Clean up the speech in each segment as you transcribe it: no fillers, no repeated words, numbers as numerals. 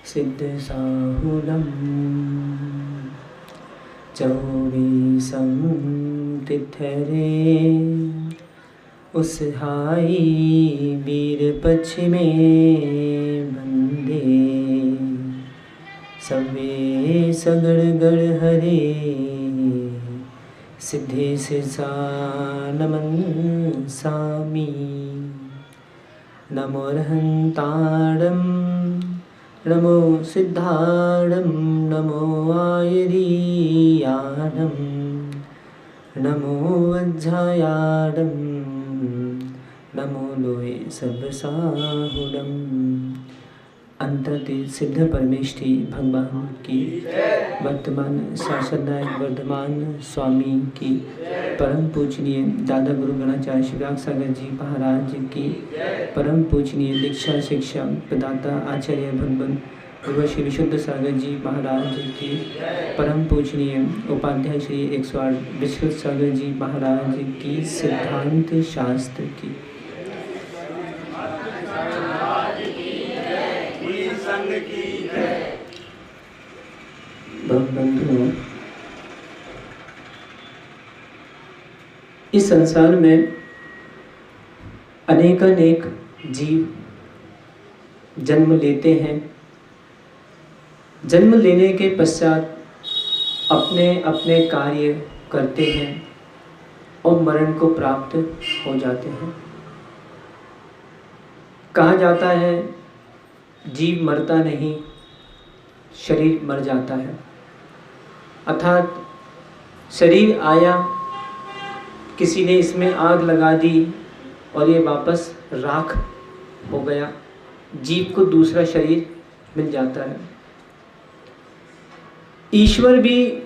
सिद्ध साहुलम चौबीसं तिथरे उस हाई वीर पक्ष में बंदे सबे सगड़ गढ़ हरे सिद्धे सिरसा नमन सामी नमो रहंताड़म नमो सिद्धाड़म नमो आयरीयाणम नमो वज्रायाणम नमो लोए सब साहुडम। अंतर्तीर्थ सिद्ध परमेष्ठी भगवान की, वर्तमान शासक नायक वर्धमान स्वामी की, परम पूजनीय दादा गुरु गणाचार्य शिवराग सागर जी महाराज की, परम पूजनीय दीक्षा शिक्षा प्रदाता आचार्य भगवान गुरु श्री विशुद्ध सागर जी महाराज की, परम पूजनीय उपाध्याय श्री 108 विशुद्ध सागर जी महाराज की, सिद्धांत शास्त्र की। बंधुओं, इस संसार में अनेकानेक जीव जन्म लेते हैं। जन्म लेने के पश्चात अपने अपने कार्य करते हैं और मरण को प्राप्त हो जाते हैं। कहा जाता है जीव मरता नहीं, शरीर मर जाता है। अर्थात शरीर आया, किसी ने इसमें आग लगा दी और ये वापस राख हो गया, जीव को दूसरा शरीर मिल जाता है। ईश्वर भी,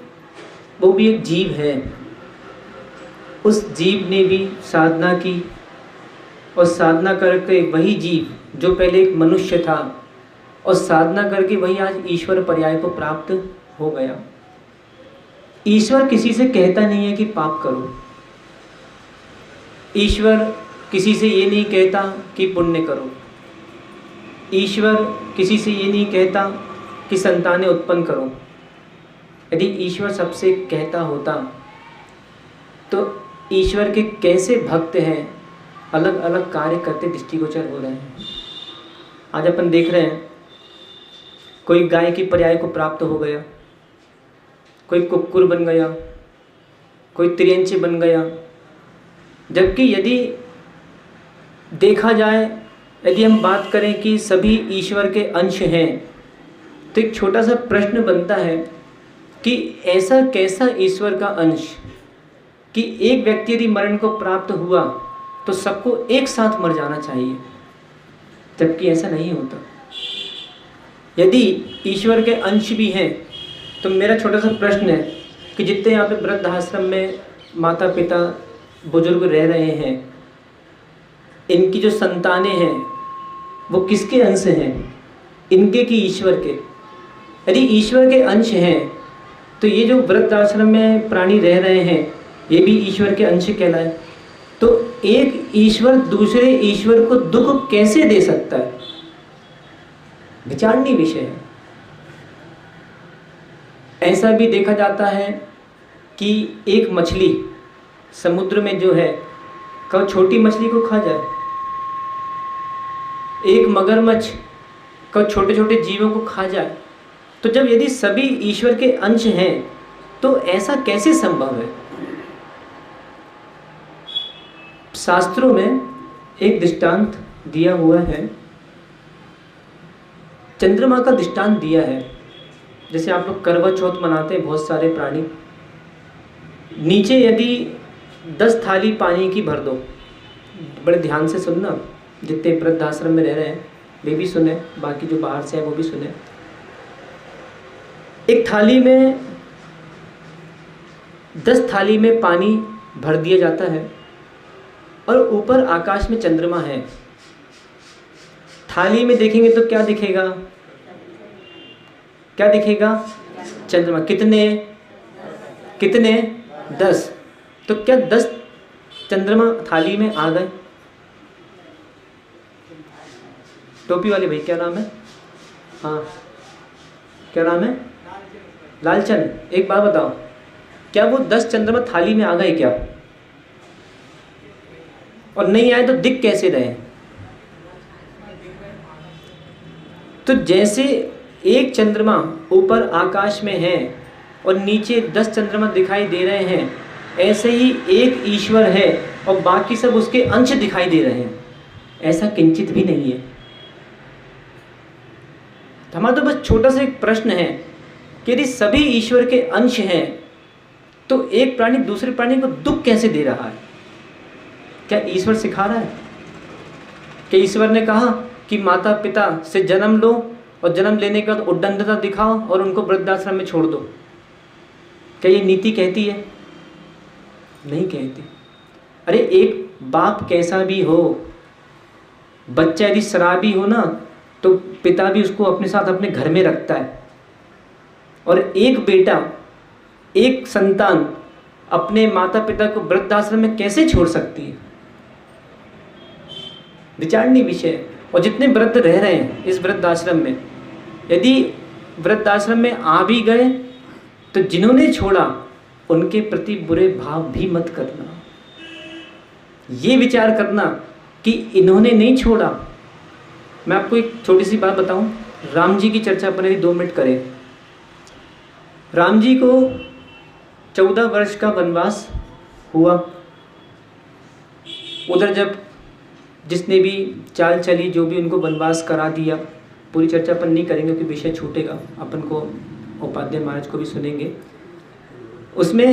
वो भी एक जीव है। उस जीव ने भी साधना की और साधना करके वही जीव जो पहले एक मनुष्य था और साधना करके वही आज ईश्वर पर्याय को प्राप्त हो गया। ईश्वर किसी से कहता नहीं है कि पाप करो। ईश्वर किसी से ये नहीं कहता कि पुण्य करो। ईश्वर किसी से ये नहीं कहता कि संतानें उत्पन्न करो। यदि ईश्वर सबसे कहता होता तो ईश्वर के कैसे भक्त हैं अलग अलग कार्य करते दृष्टिगोचर हो रहे हैं। आज अपन देख रहे हैं कोई गाय की पर्याय को प्राप्त हो गया, कोई कुक्कुर बन गया, कोई त्रियंची बन गया। जबकि यदि देखा जाए, यदि हम बात करें कि सभी ईश्वर के अंश हैं, तो एक छोटा सा प्रश्न बनता है कि ऐसा कैसा ईश्वर का अंश कि एक व्यक्ति यदि मरण को प्राप्त हुआ तो सबको एक साथ मर जाना चाहिए, जबकि ऐसा नहीं होता। यदि ईश्वर के अंश भी हैं तो मेरा छोटा सा प्रश्न है कि जितने यहाँ पे वृद्धाश्रम में माता पिता बुजुर्ग रह रहे हैं, इनकी जो संतानें हैं वो किसके अंश हैं, इनके कि ईश्वर के? यदि ईश्वर के अंश हैं तो ये जो वृद्धाश्रम में प्राणी रह रहे हैं ये भी ईश्वर के अंश कहलाए। तो एक ईश्वर दूसरे ईश्वर को दुख कैसे दे सकता है? विचारणीय विषय है। ऐसा भी देखा जाता है कि एक मछली समुद्र में जो है कब छोटी मछली को खा जाए, एक मगरमच्छ कब छोटे छोटे जीवों को खा जाए। तो जब यदि सभी ईश्वर के अंश हैं तो ऐसा कैसे संभव है? शास्त्रों में एक दृष्टांत दिया हुआ है, चंद्रमा का दृष्टांत दिया है। जैसे आप लोग करवा चौथ मनाते हैं, बहुत सारे प्राणी, नीचे यदि 10 थाली पानी की भर दो, बड़े ध्यान से सुनना, जितने वृद्धाश्रम में रह रहे हैं वे भी सुने, बाकी जो बाहर से हैं वो भी सुने। एक थाली में 10 थाली में पानी भर दिया जाता है और ऊपर आकाश में चंद्रमा है। थाली में देखेंगे तो क्या दिखेगा? क्या दिखेगा? चंद्रमा। कितने? 10। तो क्या 10 चंद्रमा थाली में आ गए? टोपी वाले भाई क्या नाम है? हाँ, क्या नाम है? लालचन। एक बात बताओ, क्या वो 10 चंद्रमा थाली में आ गए क्या? और नहीं आए तो दिख कैसे रहे? तो जैसे एक चंद्रमा ऊपर आकाश में है और नीचे 10 चंद्रमा दिखाई दे रहे हैं, ऐसे ही एक ईश्वर है और बाकी सब उसके अंश दिखाई दे रहे हैं। ऐसा किंचित भी नहीं है। हमारा तो बस छोटा सा एक प्रश्न है कि यदि सभी ईश्वर के अंश हैं तो एक प्राणी दूसरे प्राणी को दुख कैसे दे रहा है? क्या ईश्वर सिखा रहा है? कि ईश्वर ने कहा कि माता पिता से जन्म लो और जन्म लेने के बाद उद्दंडता दिखाओ और उनको वृद्धाश्रम में छोड़ दो? क्या ये नीति कहती है? नहीं कहती। अरे एक बाप कैसा भी हो, बच्चा यदि शराबी हो ना तो पिता भी उसको अपने साथ अपने घर में रखता है। और एक बेटा, एक संतान अपने माता पिता को वृद्धाश्रम में कैसे छोड़ सकती है? विचारणीय विषय है। और जितने वृद्ध रह रहे हैं इस वृद्धाश्रम में, यदि वृद्धाश्रम में आ भी गए तो जिन्होंने छोड़ा उनके प्रति बुरे भाव भी मत करना। ये विचार करना कि इन्होंने नहीं छोड़ा। मैं आपको एक छोटी सी बात बताऊं, राम जी की चर्चा पर यदि 2 मिनट करें। राम जी को 14 वर्ष का वनवास हुआ। उधर जब जिसने भी चाल चली, जो भी उनको वनवास करा दिया, पूरी चर्चा अपन नहीं करेंगे क्योंकि विषय छूटेगा, अपन को उपाध्याय महाराज को भी सुनेंगे उसमें।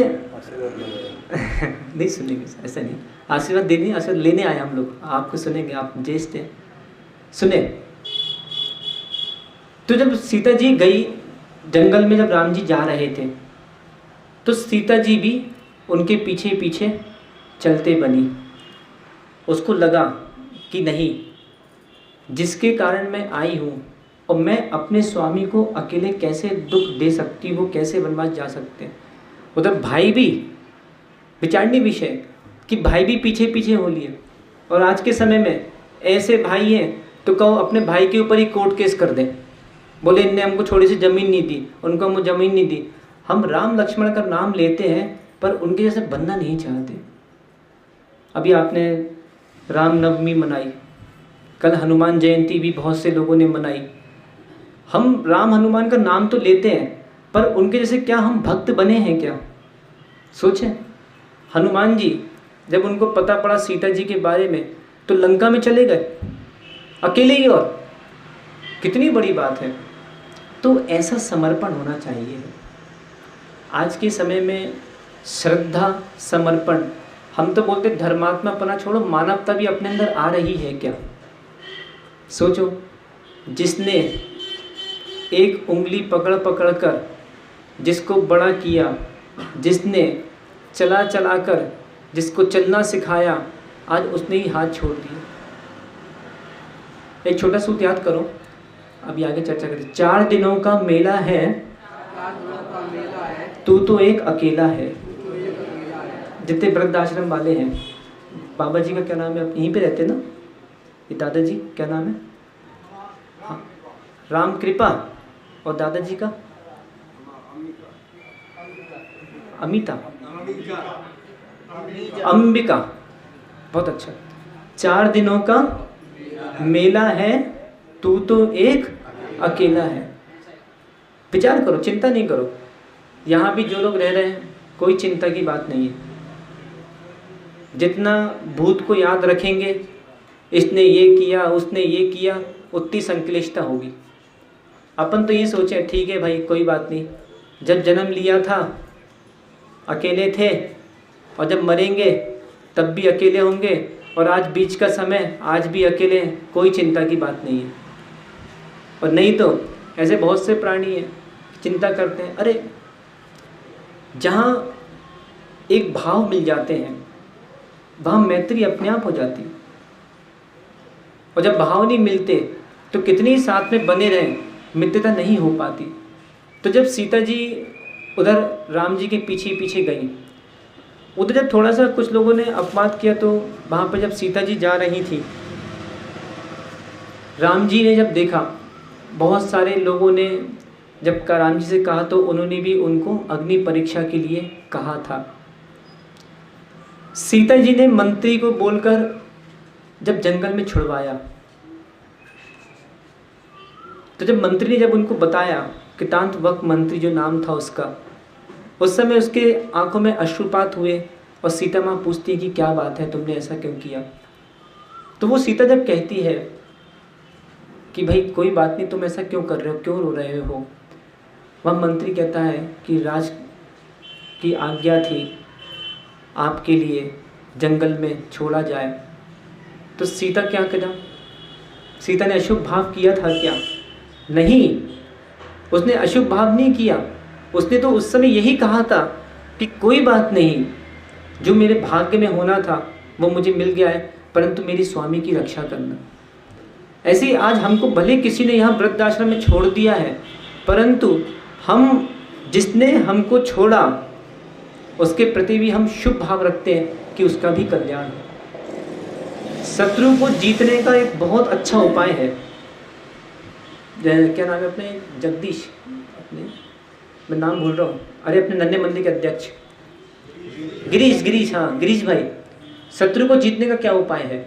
नहीं सुनेंगे, ऐसा नहीं, आशीर्वाद देने, आशीर्वाद लेने आए हम लोग, आपको सुनेंगे, आप ज्येष्ठ हैं, सुने। तो जब सीता जी गई जंगल में, जब राम जी जा रहे थे तो सीता जी भी उनके पीछे पीछे चलते बनी। उसको लगा कि नहीं, जिसके कारण मैं आई हूँ और मैं अपने स्वामी को अकेले कैसे दुख दे सकती हूँ, वो कैसे वनवास जा सकते हैं। उधर भाई भी, विचारणीय विषय कि भाई भी पीछे पीछे हो लिए। और आज के समय में ऐसे भाई हैं तो कहो अपने भाई के ऊपर ही कोर्ट केस कर दें, बोले इनने हमको थोड़ी सी ज़मीन नहीं दी, उनको हमको ज़मीन नहीं दी। हम राम लक्ष्मण का नाम लेते हैं पर उनके जैसे बनना नहीं चाहते। अभी आपने रामनवमी मनाई, कल हनुमान जयंती भी बहुत से लोगों ने मनाई। हम राम हनुमान का नाम तो लेते हैं पर उनके जैसे क्या हम भक्त बने हैं क्या? सोचें, हनुमान जी जब उनको पता पड़ा सीता जी के बारे में तो लंका में चले गए अकेले ही, और कितनी बड़ी बात है। तो ऐसा समर्पण होना चाहिए। आज के समय में श्रद्धा, समर्पण, हम तो बोलते धर्मात्मापना छोड़ो, मानवता भी अपने अंदर आ रही है क्या? सोचो, जिसने एक उंगली पकड़ पकड़ कर जिसको बड़ा किया, जिसने चला चला कर जिसको चलना सिखाया, आज उसने ही हाथ छोड़ दिया। एक छोटा सूत याद करो, अभी आगे चर्चा करें। 4 दिनों का मेला है, तू तो एक अकेला है। जितने वृद्धाश्रम वाले हैं, बाबा जी का क्या नाम है, आप यहीं पे रहते हैं ना, ये दादाजी क्या नाम है? हाँ, राम कृपा। और दादाजी का अमिता, अंबिका, बहुत अच्छा। 4 दिनों का मेला है, तू तो एक अकेला है। विचार करो, चिंता नहीं करो। यहाँ भी जो लोग रह रहे हैं कोई चिंता की बात नहीं है। जितना भूत को याद रखेंगे, इसने ये किया, उसने ये किया, उतनी संक्लिष्टता होगी। अपन तो ये सोचे ठीक है भाई कोई बात नहीं, जब जन्म लिया था अकेले थे और जब मरेंगे तब भी अकेले होंगे, और आज बीच का समय, आज भी अकेले हैं, कोई चिंता की बात नहीं है। और नहीं तो ऐसे बहुत से प्राणी हैं चिंता करते हैं। अरे जहाँ एक भाव मिल जाते हैं वहाँ मैत्री अपने आप हो जाती है। और जब भाव नहीं मिलते तो कितनी साथ में बने रहें, मित्रता नहीं हो पाती। तो जब सीता जी उधर राम जी के पीछे पीछे गई, उधर जब थोड़ा सा कुछ लोगों ने अपवाद किया तो वहाँ पर जब सीता जी जा रही थी, राम जी ने जब देखा बहुत सारे लोगों ने जब राम जी से कहा तो उन्होंने भी उनको अग्नि परीक्षा के लिए कहा था। सीता जी ने मंत्री को बोलकर जब जंगल में छुड़वाया, तो जब मंत्री ने जब उनको बताया, कितांत वक्त मंत्री जो नाम था उसका, उस समय उसके आंखों में अश्रुपात हुए और सीता माँ पूछती है कि क्या बात है, तुमने ऐसा क्यों किया। तो वो सीता जब कहती है कि भाई कोई बात नहीं, तुम ऐसा क्यों कर रहे हो, क्यों रो रहे हो, वह मंत्री कहता है कि राज की आज्ञा थी आपके लिए जंगल में छोड़ा जाए। तो सीता क्या करा, सीता ने अशुभ भाव किया था क्या? नहीं, उसने अशुभ भाव नहीं किया। उसने तो उस समय यही कहा था कि कोई बात नहीं, जो मेरे भाग्य में होना था वो मुझे मिल गया है, परंतु मेरी स्वामी की रक्षा करना। ऐसे ही आज हमको भले किसी ने यहाँ वृद्धाश्रम में छोड़ दिया है, परंतु हम जिसने हमको छोड़ा उसके प्रति भी हम शुभ भाव रखते हैं कि उसका भी कल्याण हो। शत्रु को जीतने का एक बहुत अच्छा उपाय है। क्या नाम है अपने, जगदीश, अपने मैं नाम भूल रहा हूँ, अरे अपने नन्हे मंदिर के अध्यक्ष गिरीश, हाँ गिरीश भाई, शत्रु को जीतने का क्या उपाय है?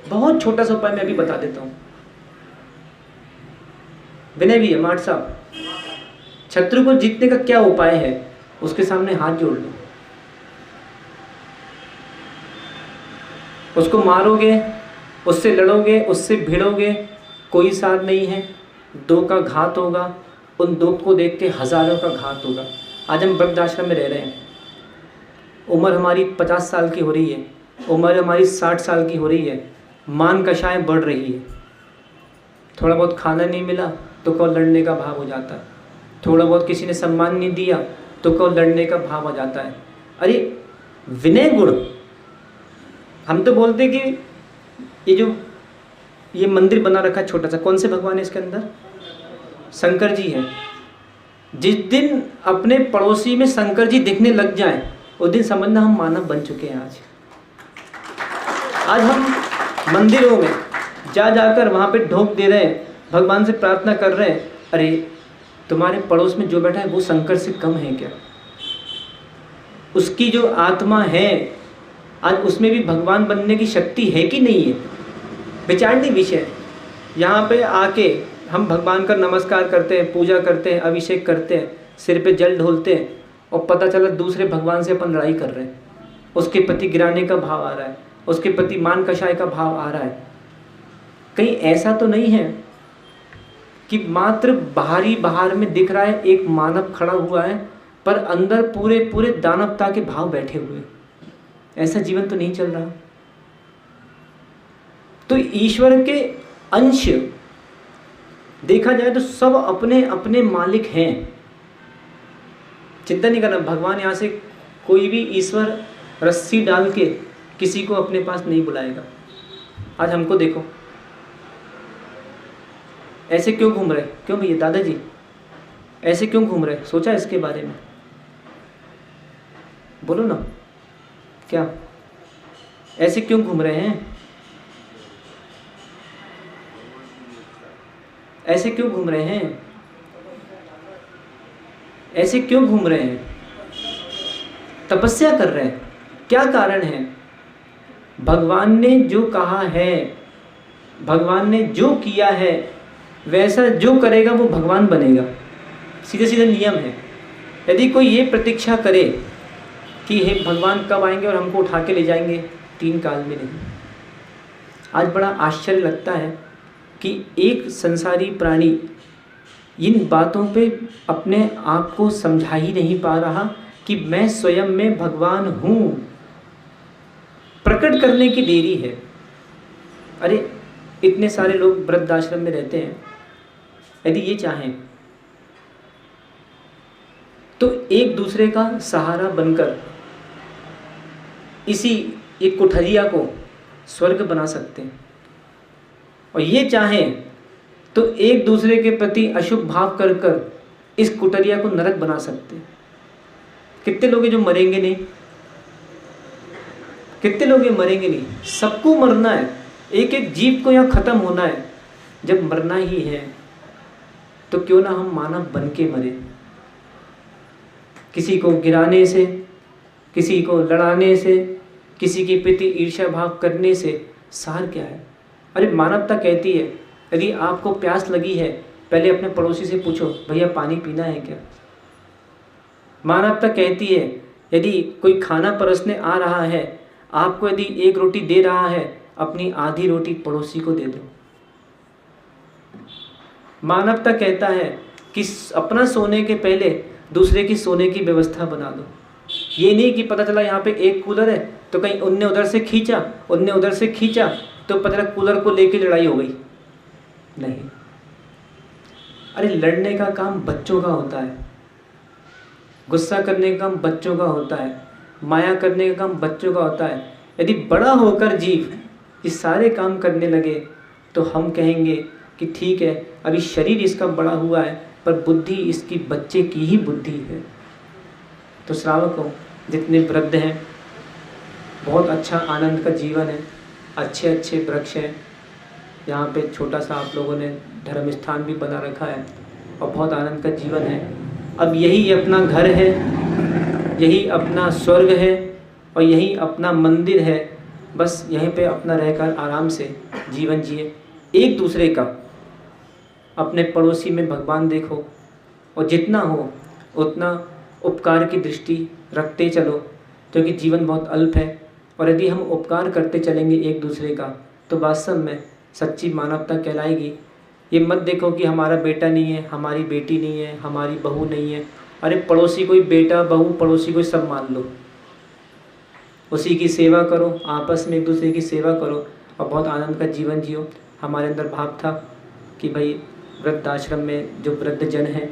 बहुत छोटा सा उपाय मैं अभी बता देता हूँ। विनय भी है माठ साहब, शत्रु को जीतने का क्या उपाय है? उसके सामने हाथ जोड़ लो, उसको मारोगे, उससे लड़ोगे, उससे भिड़ोगे, कोई सार नहीं है, दो का घात होगा, उन दो को देख के हजारों का घात होगा। आज हम वृद्धाश्रम में रह रहे हैं, उम्र हमारी 50 साल की हो रही है, उम्र हमारी 60 साल की हो रही है, मान कषाएं बढ़ रही है। थोड़ा बहुत खाना नहीं मिला तो कौ लड़ने का भाव हो जाता है, थोड़ा बहुत किसी ने सम्मान नहीं दिया तो कौ लड़ने का भाव आ जाता है। अरे विनय गुण, हम तो बोलते कि ये मंदिर बना रखा है छोटा सा, कौन से भगवान है इसके अंदर? शंकर जी हैं। जिस दिन अपने पड़ोसी में शंकर जी दिखने लग जाएं, उस दिन समझना हम मानव बन चुके हैं। आज हम मंदिरों में जाकर वहाँ पे ढोक दे रहे हैं, भगवान से प्रार्थना कर रहे हैं। अरे तुम्हारे पड़ोस में जो बैठा है वो शंकर से कम है क्या? उसकी जो आत्मा है आज उसमें भी भगवान बनने की शक्ति है कि नहीं है? विचारनीय विषय। यहाँ पे आके हम भगवान का नमस्कार करते हैं, पूजा करते हैं, अभिषेक करते हैं, सिर पे जल ढोलते हैं, और पता चला दूसरे भगवान से अपन लड़ाई कर रहे हैं, उसके प्रति गिराने का भाव आ रहा है, उसके प्रति मान कषाय का भाव आ रहा है। कहीं ऐसा तो नहीं है कि मात्र बाहर में दिख रहा है एक मानव खड़ा हुआ है, पर अंदर पूरे दानवता के भाव बैठे हुए? ऐसा जीवन तो नहीं चल रहा। तो ईश्वर के अंश देखा जाए तो सब अपने अपने मालिक हैं। चिंता नहीं करना, भगवान यहाँ से कोई भी ईश्वर रस्सी डाल के किसी को अपने पास नहीं बुलाएगा। आज हमको देखो ऐसे क्यों घूम रहे, क्यों भैया दादाजी ऐसे क्यों घूम रहे? सोचा इसके बारे में? बोलो ना, क्या ऐसे क्यों घूम रहे हैं? ऐसे क्यों घूम रहे हैं? ऐसे क्यों घूम रहे हैं? तपस्या कर रहे हैं, क्या कारण है? भगवान ने जो कहा है, भगवान ने जो किया है, वैसा जो करेगा वो भगवान बनेगा। सीधे सीधे नियम है। यदि कोई ये प्रतीक्षा करे कि हे भगवान कब आएंगे और हमको उठा के ले जाएंगे, 3 काल में नहीं। आज बड़ा आश्चर्य लगता है कि एक संसारी प्राणी इन बातों पे अपने आप को समझा ही नहीं पा रहा कि मैं स्वयं में भगवान हूँ। प्रकट करने की देरी है। अरे इतने सारे लोग वृद्धाश्रम में रहते हैं, यदि ये चाहें तो एक दूसरे का सहारा बनकर इसी एक कुठरिया को स्वर्ग बना सकते हैं, और ये चाहें तो एक दूसरे के प्रति अशुभ भाव कर कर इस कुठरिया को नरक बना सकते हैं। कितने लोग हैं जो मरेंगे नहीं? कितने लोग मरेंगे नहीं? सबको मरना है, एक एक जीव को यहाँ खत्म होना है। जब मरना ही है तो क्यों ना हम मानव बन के मरे। किसी को गिराने से, किसी को लड़ाने से, किसी के प्रति ईर्ष्या भाव करने से सार क्या है? अरे मानवता कहती है यदि आपको प्यास लगी है पहले अपने पड़ोसी से पूछो, भैया पानी पीना है क्या? मानवता कहती है यदि कोई खाना परोसने आ रहा है, आपको यदि एक रोटी दे रहा है, अपनी आधी रोटी पड़ोसी को दे दो। मानवता कहता है कि अपना सोने के पहले दूसरे की सोने की व्यवस्था बना दो। ये नहीं कि पता चला यहाँ पे एक कूलर है तो कहीं उनने उधर से खींचा, उनने उधर से खींचा तो पता चला कूलर को लेके लड़ाई हो गई। नहीं, अरे लड़ने का काम बच्चों का होता है, गुस्सा करने का काम बच्चों का होता है, माया करने का काम बच्चों का होता है। यदि बड़ा होकर जीव ये सारे काम करने लगे तो हम कहेंगे कि ठीक है, अभी शरीर इसका बड़ा हुआ है पर बुद्धि इसकी बच्चे की ही बुद्धि है। तो श्रावकों, जितने वृद्ध हैं, बहुत अच्छा आनंद का जीवन है, अच्छे अच्छे वृक्ष हैं, यहाँ पे छोटा सा आप लोगों ने धर्म स्थान भी बना रखा है और बहुत आनंद का जीवन है। अब यही अपना घर है, यही अपना स्वर्ग है और यही अपना मंदिर है। बस यहीं पे अपना रहकर आराम से जीवन जिए। एक दूसरे का, अपने पड़ोसी में भगवान देखो और जितना हो उतना उपकार की दृष्टि रखते चलो, क्योंकि जीवन बहुत अल्प है। और यदि हम उपकार करते चलेंगे एक दूसरे का तो वास्तव में सच्ची मानवता कहलाएगी। ये मत देखो कि हमारा बेटा नहीं है, हमारी बेटी नहीं है, हमारी बहू नहीं है। अरे पड़ोसी कोई बेटा बहू, पड़ोसी कोई सब मान लो, उसी की सेवा करो, आपस में एक दूसरे की सेवा करो और बहुत आनंद का जीवन जियो। हमारे अंदर भाव था कि भाई वृद्धाश्रम में जो वृद्ध जन हैं,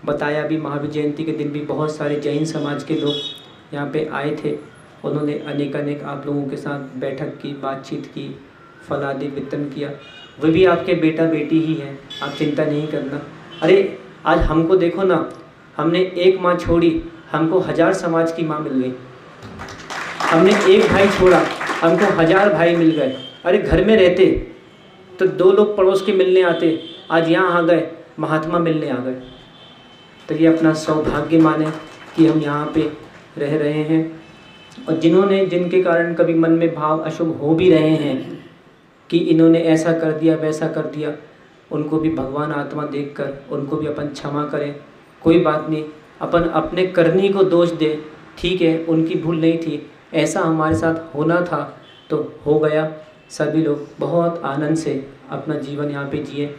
बताया भी महावीर जयंती के दिन भी बहुत सारे जैन समाज के लोग यहाँ पे आए थे। उन्होंने अनेक आप लोगों के साथ बैठक की, बातचीत की, फल आदि वितरण किया। वे भी आपके बेटा बेटी ही हैं, आप चिंता नहीं करना। अरे आज हमको देखो ना, हमने एक माँ छोड़ी, हमको 1000 समाज की माँ मिल गई। हमने एक भाई छोड़ा, हमको 1000 भाई मिल गए। अरे घर में रहते तो 2 लोग पड़ोस के मिलने आते, आज यहाँ आ गए, महात्मा मिलने आ गए। तो ये अपना सौभाग्य माने कि हम यहाँ पे रह रहे हैं। और जिनके कारण कभी मन में भाव अशुभ हो भी रहे हैं कि इन्होंने ऐसा कर दिया वैसा कर दिया, उनको भी भगवान आत्मा देखकर उनको भी अपन क्षमा करें। कोई बात नहीं, अपन अपने करनी को दोष दे, ठीक है, उनकी भूल नहीं थी, ऐसा हमारे साथ होना था तो हो गया। सभी लोग बहुत आनंद से अपना जीवन यहाँ पे जिए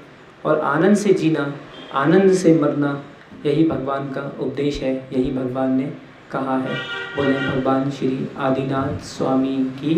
और आनंद से जीना, आनंद से मरना, यही भगवान का उपदेश है, यही भगवान ने कहा है। बोले भगवान श्री आदिनाथ स्वामी की।